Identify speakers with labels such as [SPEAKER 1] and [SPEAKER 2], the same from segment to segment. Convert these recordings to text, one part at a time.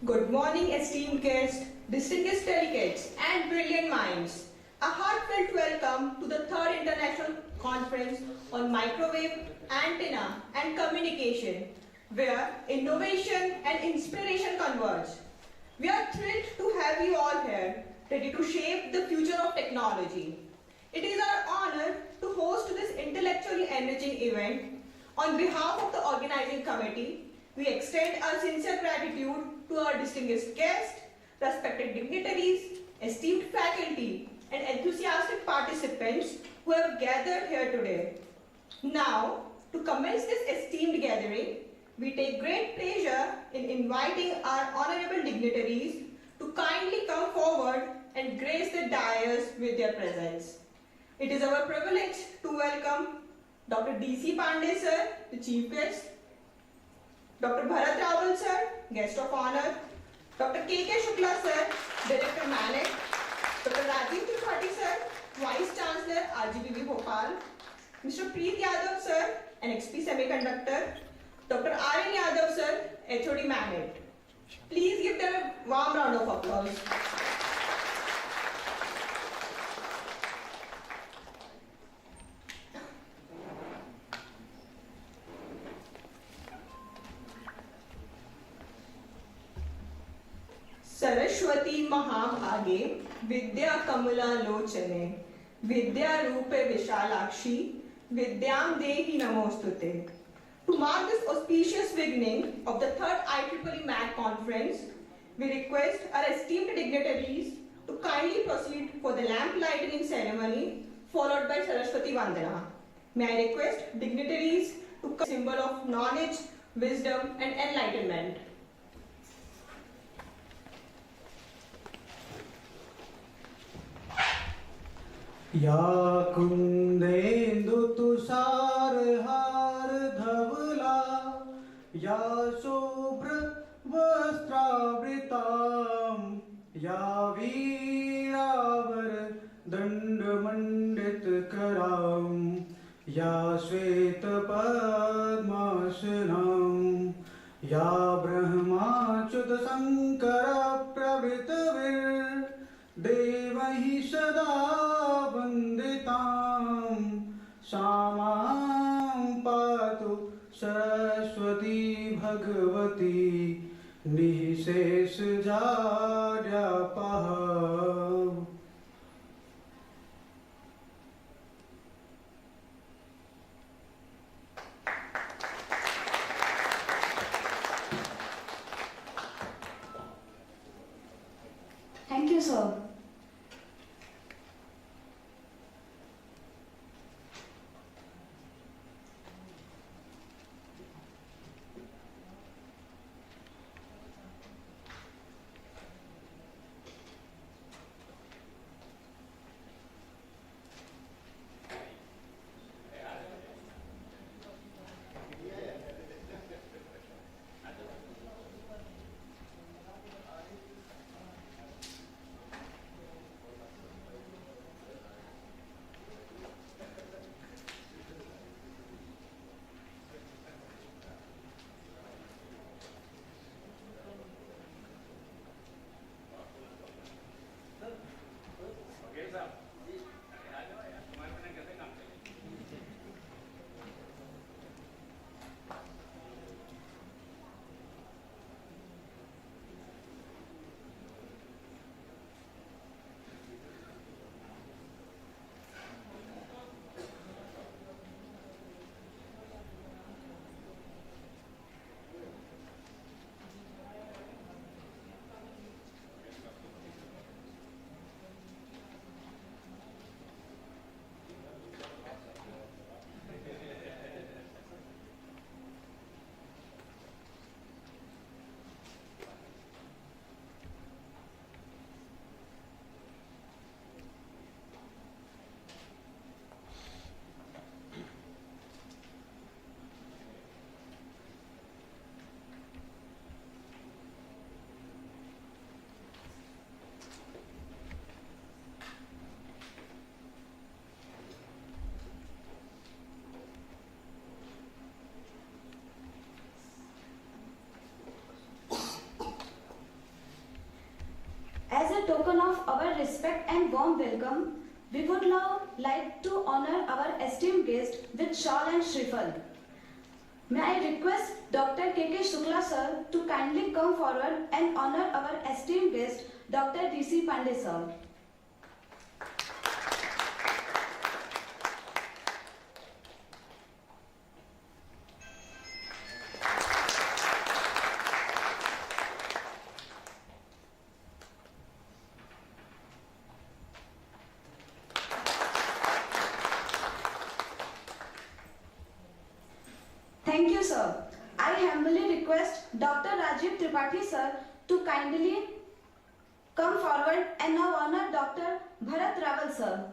[SPEAKER 1] Good morning, esteemed guests, distinguished delegates, and brilliant minds. A heartfelt welcome to the 3rd International Conference on Microwave, Antenna, and Communication, where innovation and inspiration converge. We are thrilled to have you all here, ready to shape the future of technology. It is our honor to host this intellectually enriching event. On behalf of the organizing committee, we extend our sincere gratitude to our distinguished guests, respected dignitaries, esteemed faculty, and enthusiastic participants who have gathered here today. Now, to commence this esteemed gathering, we take great pleasure in inviting our honorable dignitaries to kindly come forward and grace the dais with their presence. It is our privilege to welcome Dr. D.C. Pandey sir, the chief guest, Dr. Bharat Rawal sir, guest of honor, Dr. K.K. Shukla sir, Director Manic, Dr. Rajiv Tripathi sir, Vice Chancellor RGBV Bhopal, Mr. Preet Yadav sir, NXP Semiconductor, Dr. R.N. Yadav sir, HOD Manic. Please give them a warm round of applause. Saraswati महाभागे विद्या कमला लोचने विद्या रूपे विशालाक्षी विद्यां देहि नमोस्तुते. To mark this auspicious beginning of the 3rd IEEE MAC conference, we request our esteemed dignitaries to kindly proceed for the lamp lighting ceremony followed by Saraswati Vandana. May I request dignitaries to come symbol of knowledge, wisdom and enlightenment.
[SPEAKER 2] या कुंदेन्दु तुषार हार धवला या शुभ्र वस्त्रावृतां या वीरावर दंडमंडित करां या श्वेत पद्मासनां या ब्रह्माच्युत शंकर प्रभृतविर् देवहि सदा वन्दितां सा मां पातु Saraswati Bhagwati निःशेषजाड्यापः.
[SPEAKER 3] Thank you, sir. respect and warm welcome, we would now like to honor our esteemed guest with shawl and shriffle. May I request Dr. K.K. Shukla sir to kindly come forward and honor our esteemed guest, Dr. D.C. Pandey sir. Thank you, sir. I humbly request Dr. Rajiv Tripathi, sir, to kindly come forward and now honor Dr. Bharat Rawal, sir.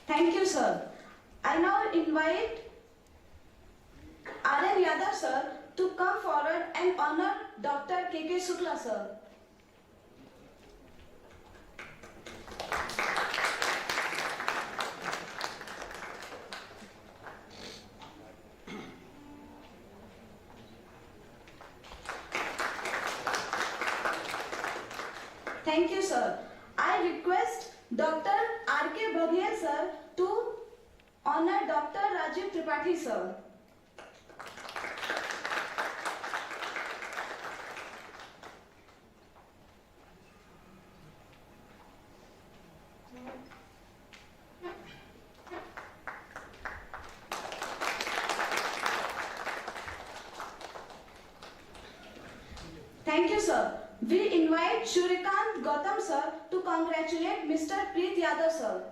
[SPEAKER 3] Thank you, sir. I now invite R.N. Yadav sir to come forward and honor Dr. K.K. Shukla sir. Thank you, sir. I request Dr. R.K. Baghel sir to honor Dr. Rajiv Tripathi sir. Thank you, sir. We invite Shurikant Gautam sir to congratulate Mr. Preet Yadav sir.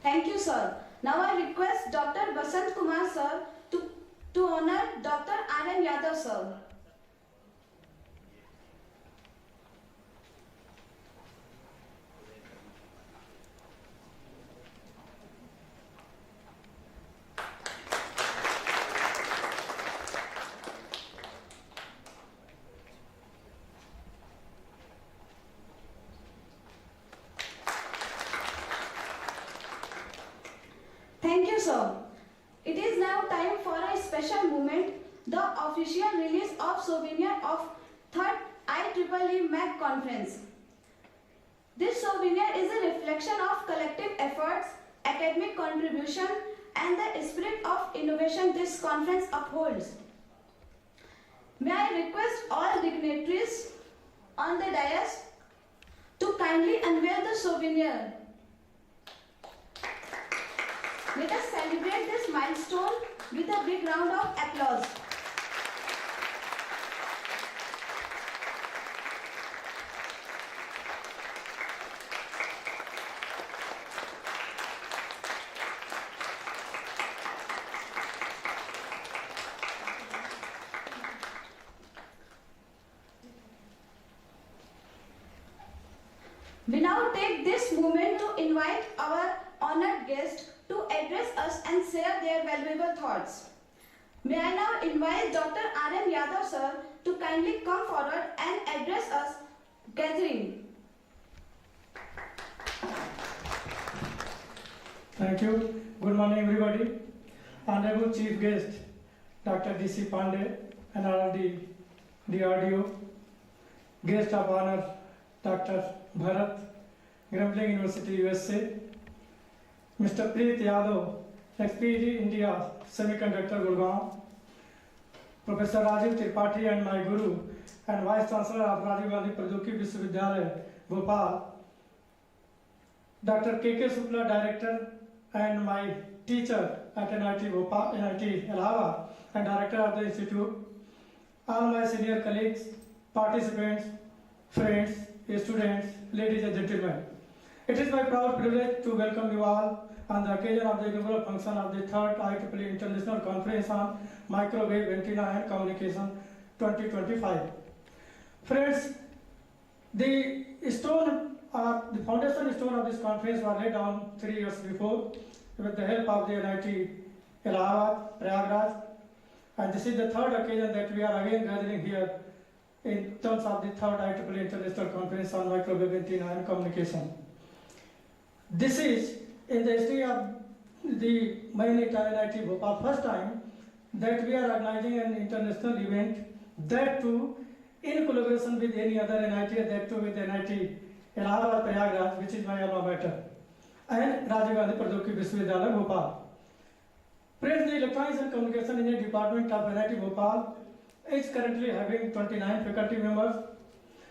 [SPEAKER 3] Thank you, sir. Now I request Dr. Basant Kumar sir to honor Dr. R.N. Yadav sir. Thank you, sir. It is now time for a special moment, the official release of souvenir of 3rd IEEE MAC conference. This souvenir is a reflection of collective efforts, academic contribution, and the spirit of innovation this conference upholds. May I request all dignitaries on the dais to kindly unveil the souvenir. Let us celebrate this milestone with a big round of applause. We now take this moment to invite our honored guest to address us and share their valuable thoughts. May I now invite Dr. R.N. Yadav sir to kindly come forward and address us gathering.
[SPEAKER 4] Thank you. Good morning, everybody. Honorable Chief Guest, Dr. D.C. Pandey, and all the DRDO, Guest of Honor, Dr. Bharat, Grambling University, USA, Mr. Preet Yadav, XPG India Semiconductor Gurgaon, Professor Rajiv Tripathi and my Guru and Vice Chancellor of Rajiv Gandhi Pradyogiki Vishwavidyalaya, Bhopal, Dr. K.K. Shukla, Director and my teacher at NIT Bhopal, NIT Allahabad and Director of the Institute, all my senior colleagues, participants, friends, students, ladies and gentlemen. It is my proud privilege to welcome you all on the occasion of the inaugural function of the 3rd IEEE International Conference on Microwave Antenna and Communication 2025. Friends, the foundation stone of this conference was laid down 3 years before with the help of the NIT Allahabad, Prayagraj, and this is the 3rd occasion that we are again gathering here in terms of the 3rd IEEE International Conference on Microwave Antenna and Communication. This is in the history of the NIT Bhopal first time that we are organizing an international event, that too in collaboration with any other NIT, that too with NIT Allahabad Prayagraj, which is my alma mater, and Rajiv Gandhi Pradyogiki Vishwavidyalaya Bhopal. Friends, the Electronics and Communication Engineering Department of NIT Bhopal is currently having 29 faculty members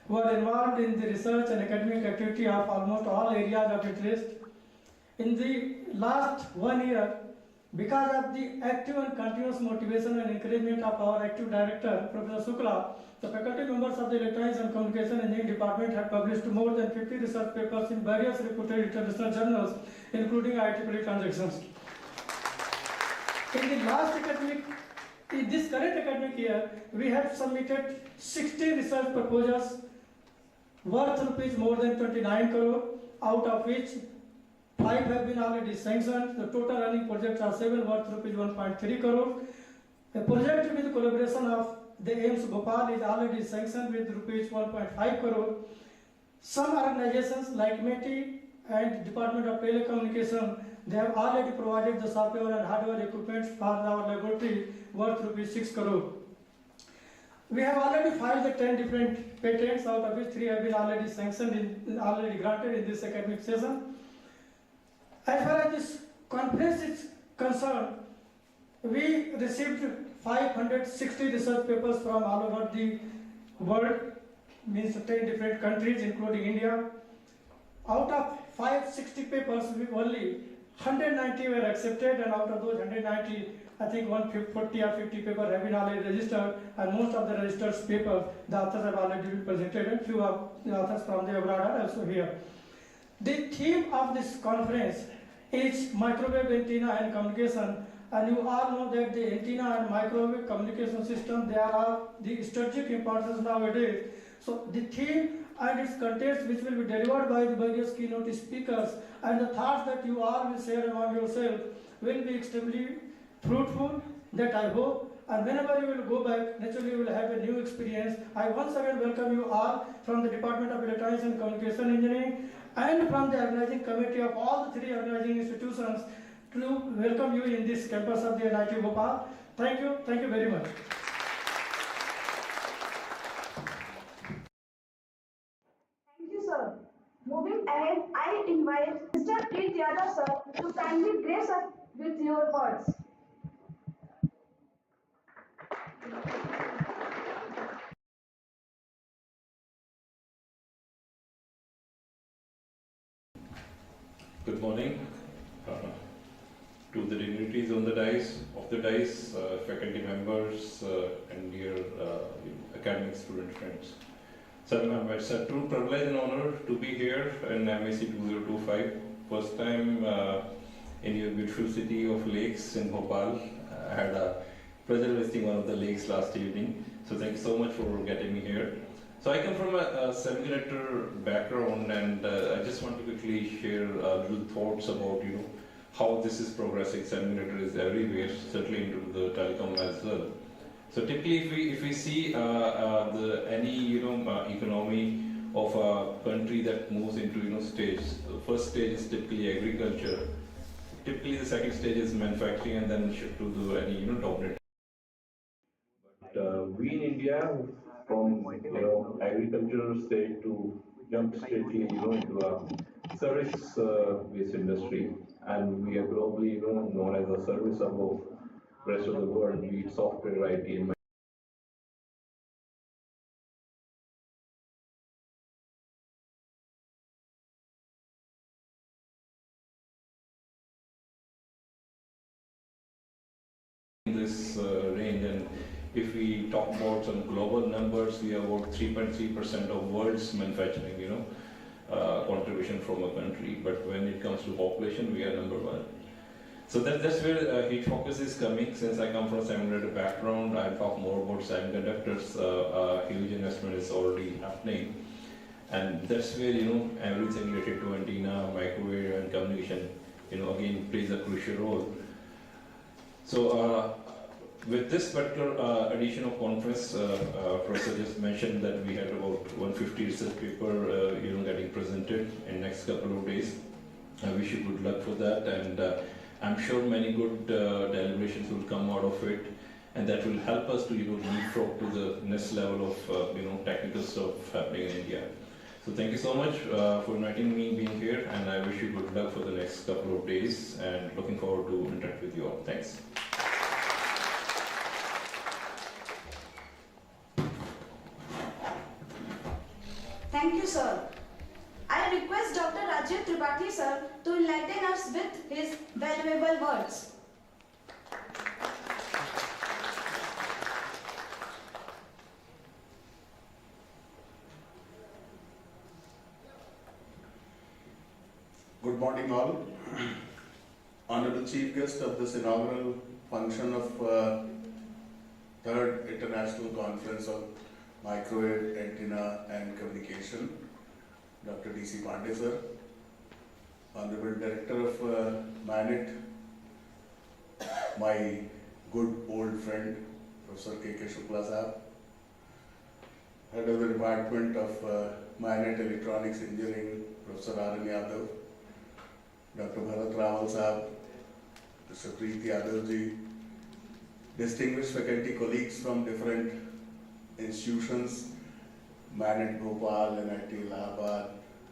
[SPEAKER 4] who are involved in the research and academic activity of almost all areas of interest. In the last 1 year, because of the active and continuous motivation and encouragement of our active director, Professor Shukla, the faculty members of the Electronics and Communication Engineering Department have published more than 50 research papers in various reputed international journals, including IEEE Transactions. In this current academic year, we have submitted 60 research proposals worth rupees more than 29 crore, out of which 5 have been already sanctioned. The total running projects are 7 worth rupees 1.3 crore. A project with collaboration of the AIMS Bhopal is already sanctioned with rupees 1.5 crore. Some organizations like METI and Department of Telecommunication, they have already provided the software and hardware equipment for our laboratory worth rupees 6 crore. We have already filed the 10 different patents, out of which 3 have been already sanctioned, already granted in this academic session. As far as this conference is concerned, we received 560 research papers from all over the world, means 10 different countries, including India. Out of 560 papers, only 190 were accepted, and out of those 190, I think 140 or 50 papers have been already registered, and most of the registered papers, the authors have already been presented, and few of the authors from the abroad are also here. The theme of this conference is microwave antenna and communication, and you all know that the antenna and microwave communication system, they are the strategic importance nowadays. So the theme and its contents, which will be delivered by the various keynote speakers, and the thoughts that you all will share among yourself, will be extremely fruitful, that I hope. And whenever you will go back, naturally you will have a new experience. I once again welcome you all from the Department of Electronics and Communication Engineering and from the organizing committee of all the 3 organizing institutions to welcome you in this campus of the NIT Bhopal. Thank you very much.
[SPEAKER 3] Thank you, sir. Moving ahead, I invite Mr. Preet Yadav, sir, to kindly grace us with your words.
[SPEAKER 5] Good morning to the dignitaries on the dais, faculty members, and dear academic student friends. So it's a true privilege and honor to be here in MAC 2025. First time in your beautiful city of lakes in Bhopal. I had a pleasure visiting one of the lakes last evening. So thank you so much for getting me here. So I come from a semiconductor background, and I just want to quickly share little thoughts about how this is progressing. Semiconductor is everywhere, certainly into the telecom as well. So typically, if we see any economy of a country that moves into stage, the first stage is typically agriculture. Typically, the second stage is manufacturing, and then shift to the any dominant. But we in India, from agriculture state to jump straightly into a service based industry, and we are globally known as a service hub of rest of the world, be it software, IT, and this range. And if we talk about some global numbers, we are about 3.3% of world's manufacturing contribution. population from a country, but when it comes to population, we are number one. So that's where Heat Focus is coming. Since I come from semiconductor background, I'll talk more about semiconductors. Huge investment is already happening, and that's where everything related to antenna, microwave, and communication, again plays a crucial role. So with this particular edition of conference, Professor just mentioned that we had about 150 research paper, getting presented in next couple of days. I wish you good luck for that, and I'm sure many good deliberations will come out of it, and that will help us to leapfrog to the next level of technical stuff happening in India. So thank you so much for inviting me being here, and I wish you good luck for the next couple of days, and looking forward to interact with you all. Thanks.
[SPEAKER 3] Thank you, sir. I request Dr. Rajiv Tripathi, sir, to enlighten us with his valuable words.
[SPEAKER 6] Good morning all. Honorable Chief Guest of this inaugural function of Third International Conference on Microwave, Antenna and Communication, Dr. D.C. Pandey sir, Honorable Director of MANET, my good old friend Professor K.K. Shukla sahab, Head of the Department of MANET Electronics Engineering, Professor R.N. Yadav, Dr. Bharat Rawal sahab, Mr. Preet Yadav ji, distinguished faculty colleagues from different institutions, MANET Bhopal, NIT Allahabad.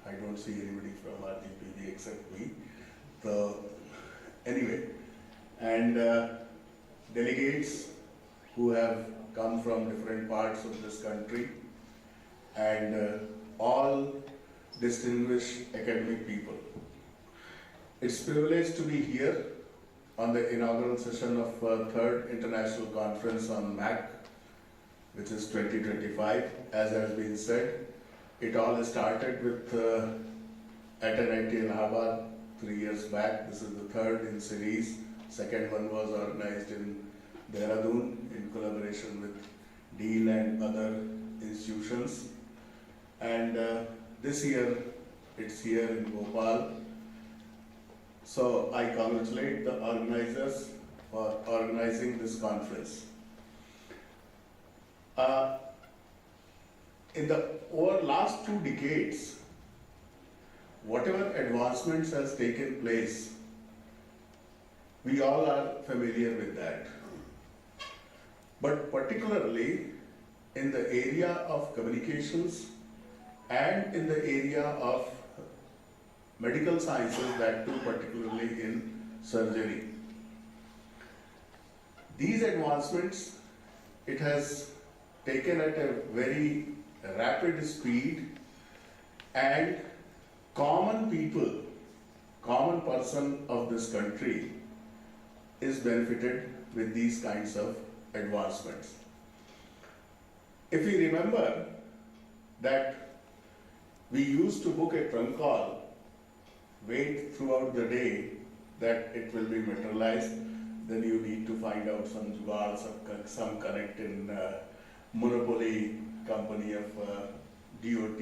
[SPEAKER 6] I don't see anybody from RTPD except me. So, anyway, and delegates who have come from different parts of this country, and all distinguished academic people. It's a privilege to be here on the inaugural session of Third International Conference on MAC, which is 2025. As has been said, it all started with at NIT Allahabad 3 years back. This is the third in series. Second one was organized in Dehradun in collaboration with Dean and other institutions. And this year, it's here in Bhopal. So I congratulate the organizers for organizing this conference. In the over last 2 decades, whatever advancements has taken place, we all are familiar with that. But particularly in the area of communications and in the area of medical sciences, that too particularly in surgery. These advancements, it has taken at a very rapid speed, and common people, common person of this country is benefited with these kinds of advancements. If we remember that we used to book a trunk call, wait throughout the day that it will be materialized, then you need to find out some jugaad, some connect in monopoly company of DOT.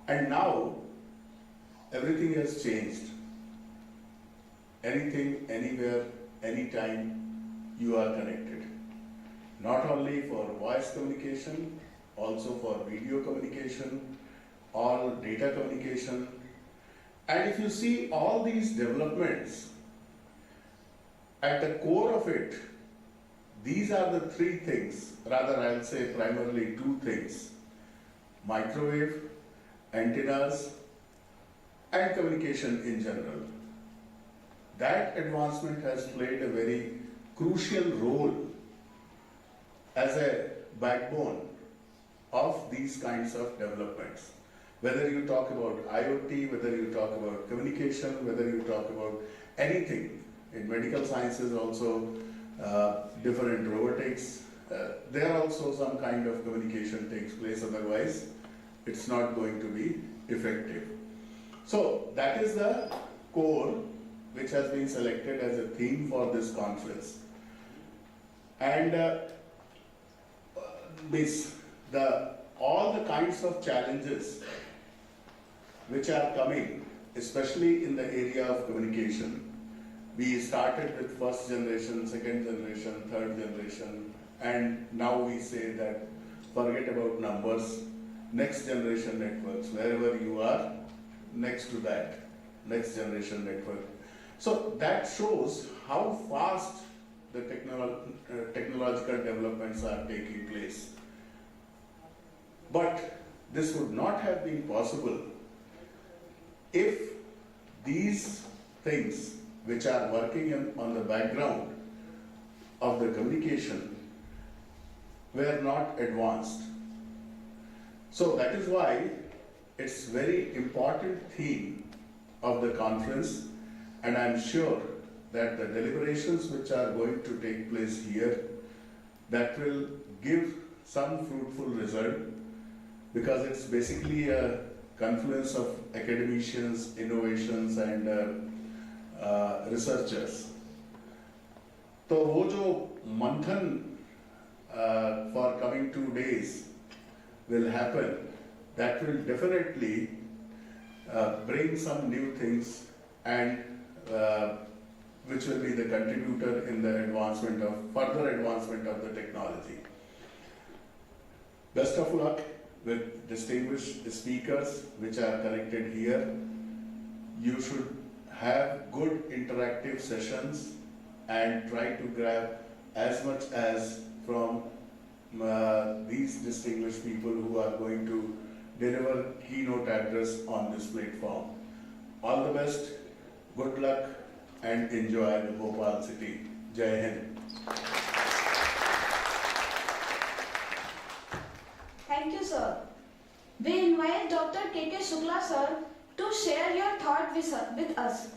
[SPEAKER 6] And now everything has changed. Anything, anywhere, anytime, you are connected. Not only for voice communication, also for video communication, all data communication. And if you see all these developments, at the core of it, these are the 3 things, rather I'll say primarily 2 things: microwave, antennas, and communication in general. That advancement has played a very crucial role as a backbone of these kinds of developments. Whether you talk about IoT, whether you talk about communication, whether you talk about anything, in medical sciences also, different robotics, there also some kind of communication takes place, otherwise it's not going to be effective. So that is the core which has been selected as a theme for this conference. And all the kinds of challenges which are coming, especially in the area of communication. We started with first generation, second generation, third generation, and now we say that forget about numbers, next generation networks, wherever you are, next to that, next generation network. So that shows how fast the technological developments are taking place. But this would not have been possible if these things which are working on the background of the communication were not advanced. So that is why it's very important theme of the conference, and I'm sure that the deliberations which are going to take place here, that will give some fruitful result, because it's basically a confluence of academicians, innovations and researchers. तो वो जो मंथन for coming 2 days will happen, that will definitely bring some new things, and which will be the contributor in the further advancement of the technology. Best of luck with distinguished speakers which are connected here. You should have good interactive sessions and try to grab as much as from these distinguished people who are going to deliver keynote address on this platform. All the best, good luck, and enjoy the Bhopal city. Jai Hind.
[SPEAKER 3] Thank you, sir. We invite Dr. K.K. Shukla, sir, to share your thought with us.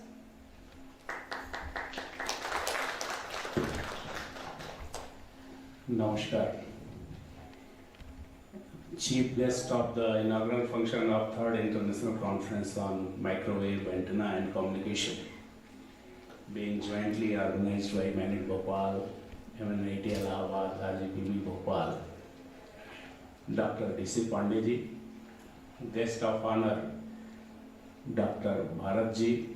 [SPEAKER 7] Namaskar. Chief guest of the inaugural function of 3rd International Conference on Microwave Antenna and Communication, being jointly organized by Manik Bhopal, MNIT Allahabad, RGPV Bhopal, Dr. D.C. Pandey, guest of honor, Dr. Bharat ji,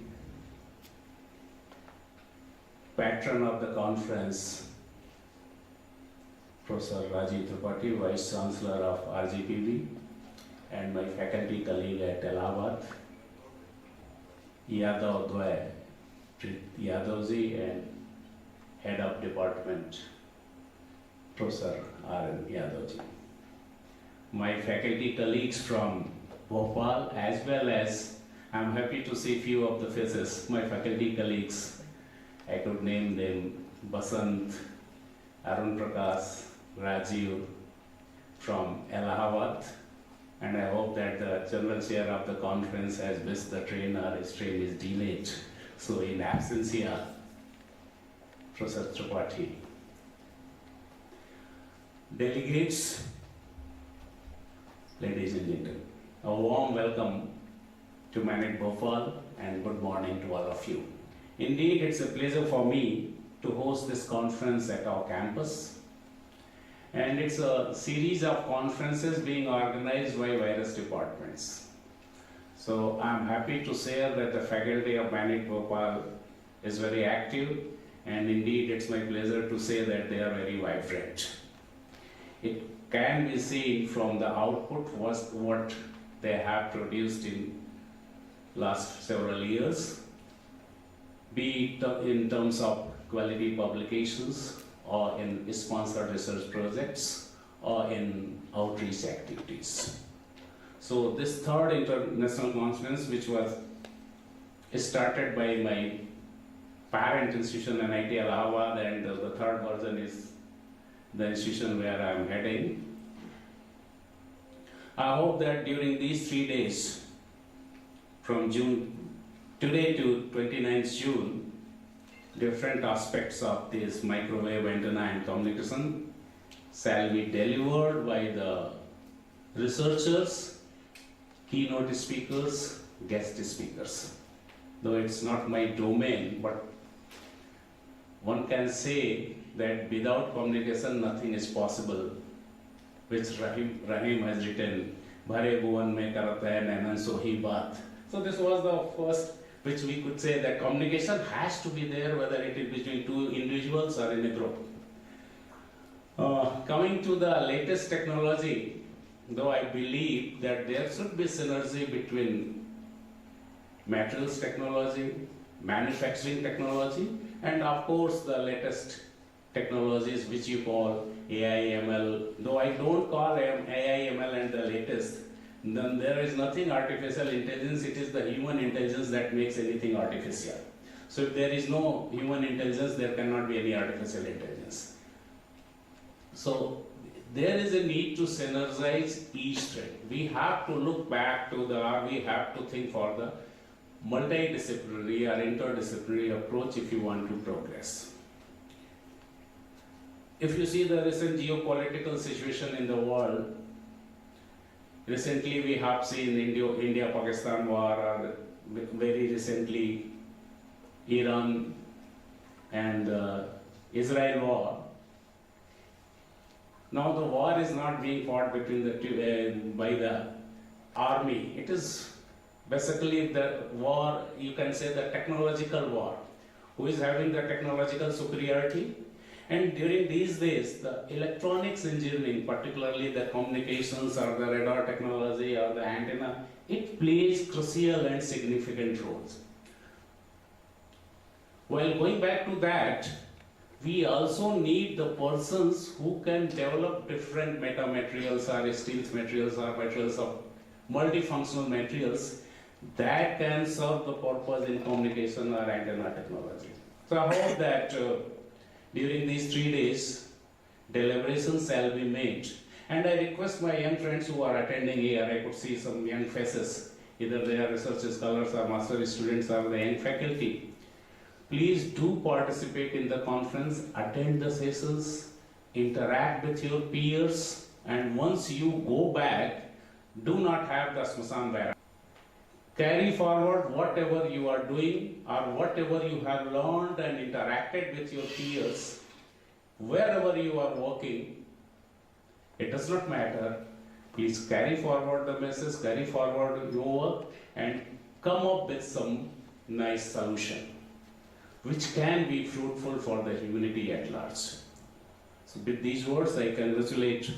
[SPEAKER 7] patron of the conference, Professor Rajiv Tripathi, Vice Chancellor of RGPV, and my faculty colleague at Allahabad, Yadav Dway, Yadavji, and Head of Department, Professor R.N. Yadavji. My faculty colleagues from Bhopal, as well as I'm happy to see few of the faces, my faculty colleagues. I could name them Basant, Arun Prakash, Rajiv from Allahabad, and I hope that the general chair of the conference has missed the train or his train is delayed. So in absentia, Professor Tripathi. Delegates, ladies and gentlemen, a warm welcome to Manik Bhopal and good morning to all of you. Indeed, it's a pleasure for me to host this conference at our campus. And it's a series of conferences being organized by various departments. So I'm happy to share that the faculty of Manik Bhopal is very active, and indeed it's my pleasure to say that they are very vibrant. It can be seen from the output what they have produced in last several years, be it in terms of quality publications, or in sponsored research projects, or in outreach activities. So this 3rd International Conference, which was started by my parent institution, NIT Allahabad, and the 3rd version is the institution where I am heading. I hope that during these 3 days, from today to 29th June, different aspects of this microwave antenna and communication shall be delivered by the researchers, keynote speakers, guest speakers. Though it's not my domain, but one can say that without communication nothing is possible, which Rahim has written, Bhare Bhuvan mein karata hai nainan sohi baat. So this was the first which we could say that communication has to be there, whether it is between two individuals or in a group. Coming to the latest technology, though I believe that there should be synergy between materials technology, manufacturing technology, and of course the latest technologies which you call AI, ML. Though I don't call AI, ML and the latest, then there is nothing artificial intelligence, it is the human intelligence that makes anything artificial. So if there is no human intelligence, there cannot be any artificial intelligence. So there is a need to synergize each trend. We have to look back to we have to think for the multidisciplinary or interdisciplinary approach if you want to progress. If you see the recent geopolitical situation in the world, recently we have seen India-Pakistan war, or very recently Iran and Israel war. Now the war is not being fought between the two, by the army. It is basically the war, you can say the technological war. Who is having the technological superiority? And during these days, the electronics engineering, particularly the communications or the radar technology or the antenna, it plays crucial and significant roles. While going back to that, we also need the persons who can develop different metamaterials or steel materials or materials of multifunctional materials that can serve the purpose in communication or antenna technology. So I hope that during these 3 days, deliberations shall be made. And I request my young friends who are attending here, I could see some young faces, either they are research scholars or master students or the young faculty. Please do participate in the conference, attend the sessions, interact with your peers, and once you go back, do not have the Smasan Vaira. Carry forward whatever you are doing or whatever you have learned and interacted with your peers, wherever you are working, it does not matter. Please carry forward the message, carry forward your work, and come up with some nice solution which can be fruitful for the humanity at large. So with these words, I congratulate